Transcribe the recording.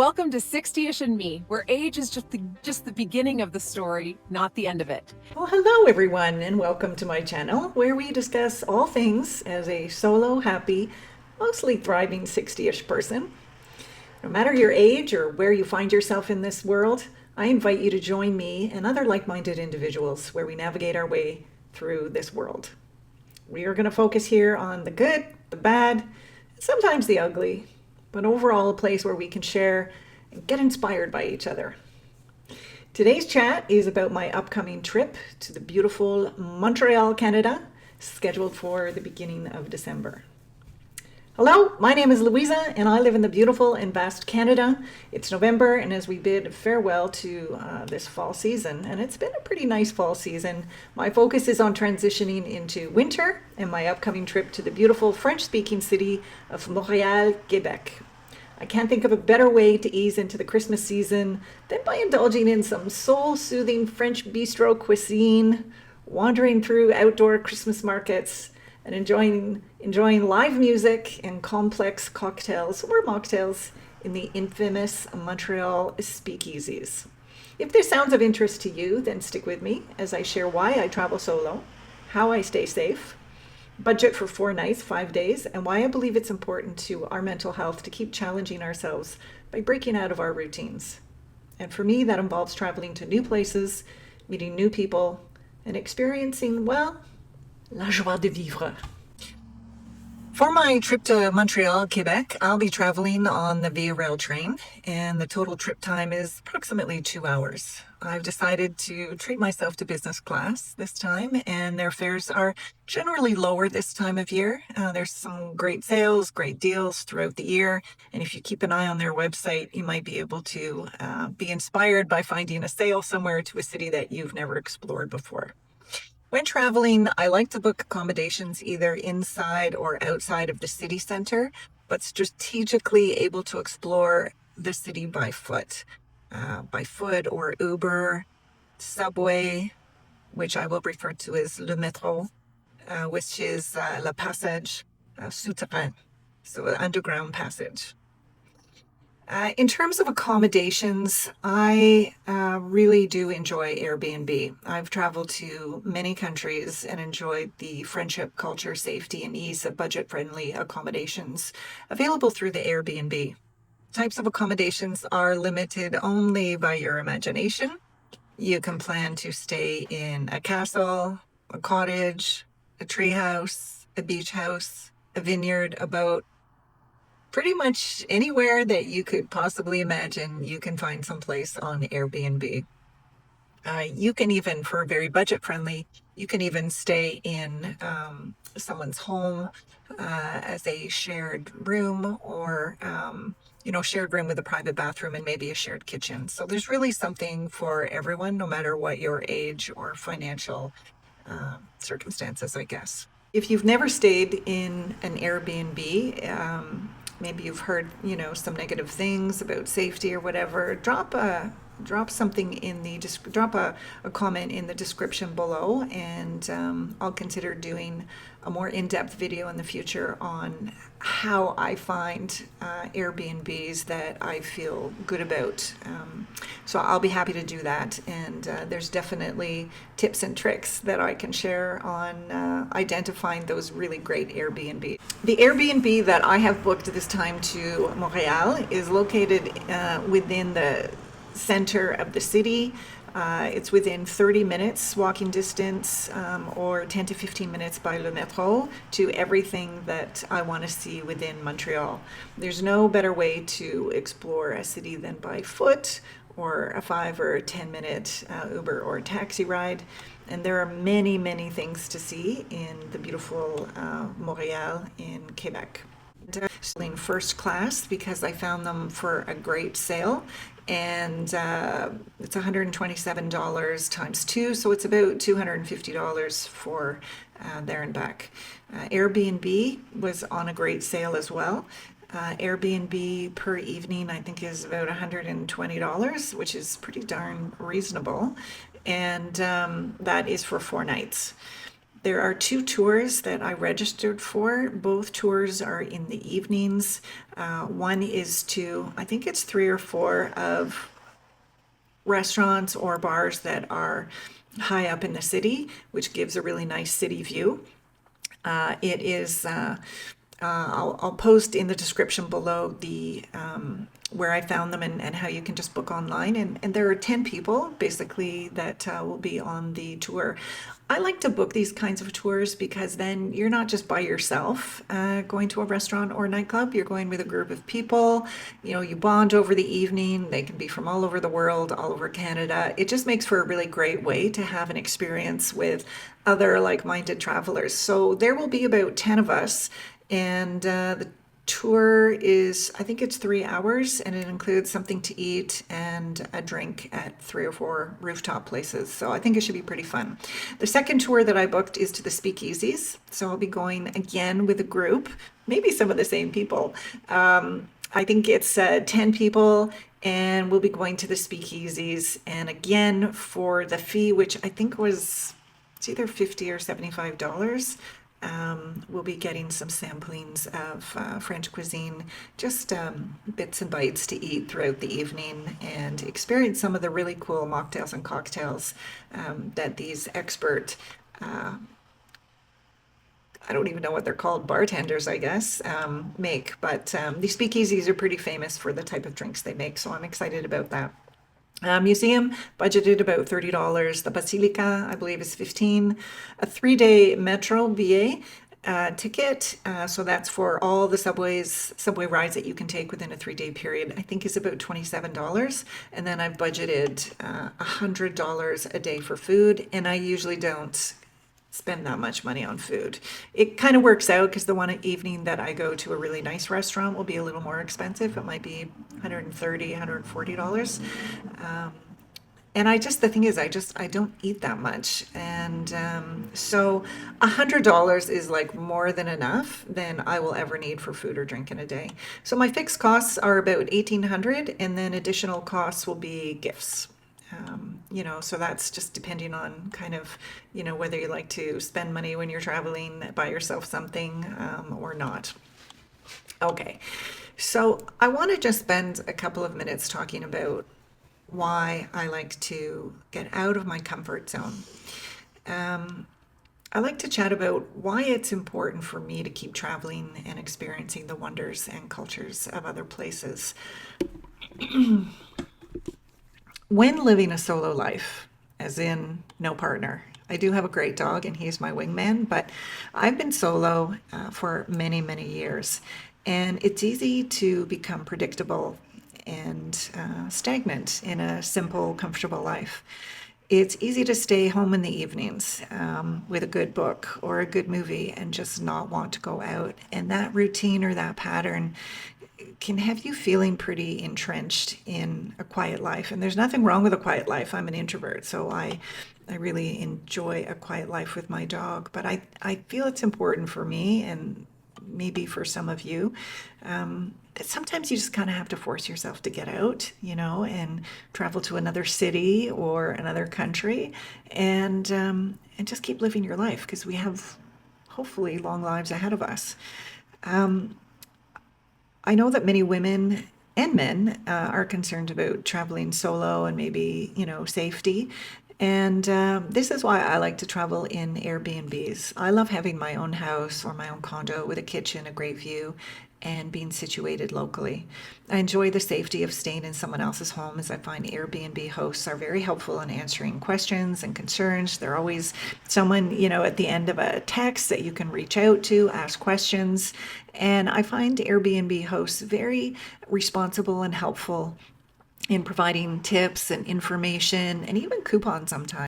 Welcome to 60ish and Me, where age is just the beginning of the story, not the end of it. Well, hello everyone, and welcome to my channel where we discuss all things as a solo, happy, mostly thriving 60ish person. No matter your age or where you find yourself in this world, I invite you to join me and other like minded individuals where we navigate our way through this world. We are going to focus here on the good, the bad, and sometimes the ugly, but overall a place where we can share and get inspired by each other. Today's chat is about my upcoming trip to the beautiful Montreal, Canada, scheduled for the beginning of December. Hello, my name is Louisa, and I live in the beautiful and vast Canada. It's November, and as we bid farewell to this fall season, and it's been a pretty nice fall season, my focus is on transitioning into winter and my upcoming trip to the beautiful French-speaking city of Montreal, Quebec. I can't think of a better way to ease into the Christmas season than by indulging in some soul-soothing French Bistro cuisine, wandering through outdoor Christmas markets, and enjoying live music and complex cocktails or mocktails in the infamous Montreal speakeasies. If this sounds of interest to you, then stick with me as I share why I travel solo, how I stay safe, budget for 4 nights, 5 days, and why I believe it's important to our mental health to keep challenging ourselves by breaking out of our routines. And for me, that involves traveling to new places, meeting new people, and experiencing, well, la joie de vivre. For my trip to Montreal, Quebec, I'll be traveling on the Via Rail train, and the total trip time is approximately 2 hours. I've decided to treat myself to business class this time, and their fares are generally lower this time of year. There's some great sales, great deals throughout the year, and if you keep an eye on their website, you might be able to be inspired by finding a sale somewhere to a city that you've never explored before. When traveling, I like to book accommodations either inside or outside of the city center, but strategically able to explore the city by foot or Uber, subway, which I will refer to as le métro, which is le passage souterrain, so an underground passage. In terms of accommodations, I really do enjoy Airbnb. I've traveled to many countries and enjoyed the friendship, culture, safety, and ease of budget-friendly accommodations available through the Airbnb. Types of accommodations are limited only by your imagination. You can plan to stay in a castle, a cottage, a treehouse, a beach house, a vineyard, a boat. Pretty much anywhere that you could possibly imagine, you can find someplace on Airbnb. You can even, for very budget friendly, you can even stay in someone's home as a shared room or, shared room with a private bathroom and maybe a shared kitchen. So there's really something for everyone, no matter what your age or financial circumstances, I guess. If you've never stayed in an Airbnb, maybe you've heard, some negative things about safety or whatever, drop a comment in the description below, and I'll consider doing a more in-depth video in the future on how I find Airbnbs that I feel good about. So I'll be happy to do that, and there's definitely tips and tricks that I can share on identifying those really great Airbnb. The Airbnb that I have booked this time to Montreal is located within the center of the city. It's within 30 minutes walking distance or 10 to 15 minutes by le métro to everything that I want to see within Montreal. There's no better way to explore a city than by foot or a 5 or 10 minute Uber or taxi ride. And there are many, many things to see in the beautiful Montreal in Quebec. In first class because I found them for a great sale, and it's $127 times 2, so it's about $250 for there and back. Airbnb was on a great sale as well. Airbnb per evening I think is about $120, which is pretty darn reasonable, and that is for 4 nights. There are two tours that I registered for. Both tours are in the evenings. One is to, I think it's 3 or 4 of restaurants or bars that are high up in the city, which gives a really nice city view. It is, I'll post in the description below the where I found them and how you can just book online. And there are 10 people basically that will be on the tour. I like to book these kinds of tours because then you're not just by yourself going to a restaurant or a nightclub. You're going with a group of people. You know, you bond over the evening. They can be from all over the world, all over Canada. It just makes for a really great way to have an experience with other like-minded travelers. So there will be about 10 of us, and the tour is, I think it's 3 hours, and it includes something to eat and a drink at 3 or 4 rooftop places. So I think it should be pretty fun. The second tour that I booked is to the speakeasies. So I'll be going again with a group, maybe some of the same people. I think it's 10 people, and we'll be going to the speakeasies. And again, for the fee, which I think was, it's either $50 or $75. We'll be getting some samplings of French cuisine, just bits and bites to eat throughout the evening and experience some of the really cool mocktails and cocktails that these expert, I don't even know what they're called, bartenders, I guess, make. But these speakeasies are pretty famous for the type of drinks they make, so I'm excited about that. Museum budgeted about $30. The Basilica, I believe, is $15. A 3-day Metro BA ticket, so that's for all the subway rides that you can take within a 3-day period, I think is about $27. And then I've budgeted $100 a day for food, and I usually don't spend that much money on food. It kind of works out because the one evening that I go to a really nice restaurant will be a little more expensive. It might be $130, $140. And the thing is, I don't eat that much. And so $100 is like more than enough than I will ever need for food or drink in a day. So my fixed costs are about $1,800, and then additional costs will be gifts. You know, so that's just depending on kind of, you know, whether you like to spend money when you're traveling, buy yourself something or not. Okay, so I want to just spend a couple of minutes talking about why I like to get out of my comfort zone. I like to chat about why it's important for me to keep traveling and experiencing the wonders and cultures of other places. When living a solo life, as in no partner, I do have a great dog and he's my wingman, but I've been solo for many, many years. And it's easy to become predictable and stagnant in a simple, comfortable life. It's easy to stay home in the evenings with a good book or a good movie and just not want to go out. And that routine or that pattern can have you feeling pretty entrenched in a quiet life. And there's nothing wrong with a quiet life. I'm an introvert, so I really enjoy a quiet life with my dog. But I feel it's important for me, and maybe for some of you, that sometimes you just kind of have to force yourself to get out, you know, and travel to another city or another country, and just keep living your life, because we have hopefully long lives ahead of us. I know that many women and men are concerned about traveling solo and maybe, you know, safety. And this is why I like to travel in Airbnbs. I love having my own house or my own condo with a kitchen, a great view, and being situated locally. I enjoy the safety of staying in someone else's home, as I find Airbnb hosts are very helpful in answering questions and concerns. They're always someone, you know, at the end of a text that you can reach out to, ask questions. And I find Airbnb hosts very responsible and helpful in providing tips and information and even coupons sometimes.